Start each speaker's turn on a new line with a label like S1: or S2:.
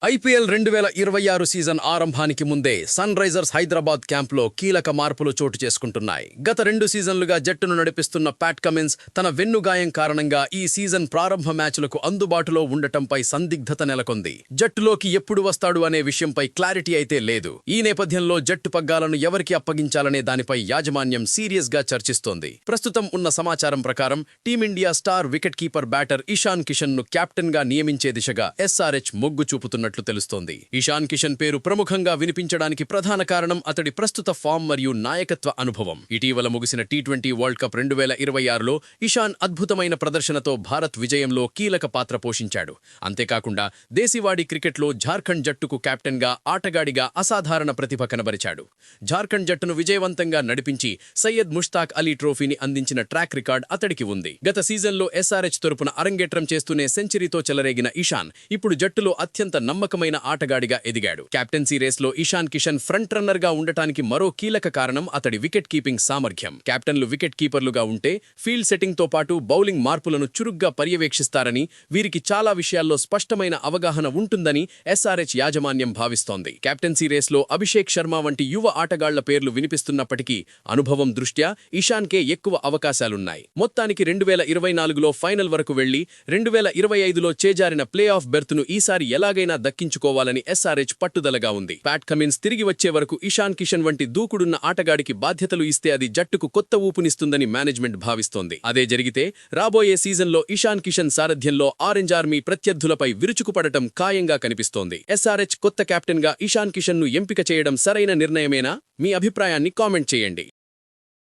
S1: IPL 2026 season ఆరంభానికి ముందే sun Risers Hyderabad క్యాంప్లో కీలక మార్పులు చోటు చేసుకుంటున్నాయి. గత 2 సీజన్లుగా జట్టును నడిపిస్తున్న ప్యాట్ కమిన్స్ తన వెన్నుగాయం కారణంగా ఈ సీజన్ ప్రారంభ మ్యాచ్లకు అందుబాటులో ఉండటంపై సందిగ్ధత నెలకొంది. జట్టులోకి ఎప్పుడు వస్తాడు అనే విషయంపై క్లారిటీ అయితే లేదు. ఈ నేపథ్యంలో జట్టు పగ్గాలను ఎవరికి అప్పగించాలనే దానిపై యాజమాన్యం సీరియస్గా చర్చిస్తోంది. ప్రస్తుతం ఉన్న సమాచారం ప్రకారం team India star wicket keeper batter Ishan Kishan ను కెప్టెన్గా నియమించే దిశగా ఎస్ఆర్హెచ్ మొగ్గు చూపుతున్నట్లు తెలుస్తోంది. ఇషాన్ కిషన్ పేరు ప్రముఖంగా వినిపించడానికి ప్రధాన కారణం అతడి ప్రస్తుత ఫామ్ మరియు నాయకత్వ అనుభవం. ఇటీవల ముగిసిన టీ20 వరల్డ్ కప్ 2026లో ఇషాన్ అద్భుతమైన ప్రదర్శనతో భారత్ విజయంలో కీలక పాత్ర పోషించాడు. అంతేకాకుండా దేశీవాడి క్రికెట్లో జార్ఖండ్ జట్టుకు కెప్టెన్గా ఆటగాడిగా అసాధారణ ప్రతిభ కనబరిచాడు. జార్ఖండ్ జట్టును విజయవంతంగా నడిపించి సయ్యద్ ముష్తాక్ అలీ ట్రోఫీని అందించిన ట్రాక్ రికార్డ్ అతడికి ఉంది. గత సీజన్లో ఎస్ఆర్హెచ్ తరపున అరంగేట్రం చేస్తూనే సెంచరీతో చెలరేగిన ఇషాన్ ఇప్పుడు జట్టులో అత్యంత నమ్మకమైన ఆటగాడిగా ఎదిగాడు. కెప్టెన్సీ రేస్లో ఇషాన్ కిషన్ ఫ్రంట్ రన్నర్ గా ఉండటానికి మరో కీలక కారణం అతడి వికెట్ కీపింగ్ సామర్థ్యం. కెప్టెన్లు వికెట్ కీపర్లుగా ఉంటే ఫీల్డ్ సెట్టింగ్ తో పాటు బౌలింగ్ మార్పులను చురుగ్గా పర్యవేక్షిస్తారని, వీరికి చాలా విషయాల్లో స్పష్టమైన అవగాహన ఉంటుందని ఎస్ఆర్హెచ్ యాజమాన్యం భావిస్తోంది. కెప్టెన్సీ రేస్లో అభిషేక్ శర్మ వంటి యువ ఆటగాళ్ల పేర్లు వినిపిస్తున్నప్పటికీ అనుభవం దృష్ట్యా ఇషాన్కే ఎక్కువ అవకాశాలున్నాయి. మొత్తానికి 2024లో ఫైనల్ వరకు వెళ్లి 2025లో చేజారిన ప్లే ఆఫ్ బెర్త్ను ఈసారి ఎలాగైనా దక్కించుకోవాలని ఎస్ఆర్హెచ్ పట్టుదలగా ఉంది. ప్యాట్ కమిన్స్ తిరిగి వచ్చే వరకు ఇషాన్ కిషన్ వంటి దూకుడున్న ఆటగాడికి బాధ్యతలు ఇస్తే అది జట్టుకు కొత్త ఊపునిస్తుందని మేనేజ్మెంట్ భావిస్తోంది. అదే జరిగితే రాబోయే సీజన్లో ఇషాన్ కిషన్ సారథ్యంలో ఆరెంజ్ ఆర్మీ ప్రత్యర్థులపై విరుచుకుపడటం ఖాయంగా కనిపిస్తోంది. ఎస్ఆర్హెచ్ కొత్త కెప్టెన్గా ఇషాన్ కిషన్ ను ఎంపిక చేయడం సరైన నిర్ణయమేనా? మీ అభిప్రాయాన్ని కామెంట్ చేయండి.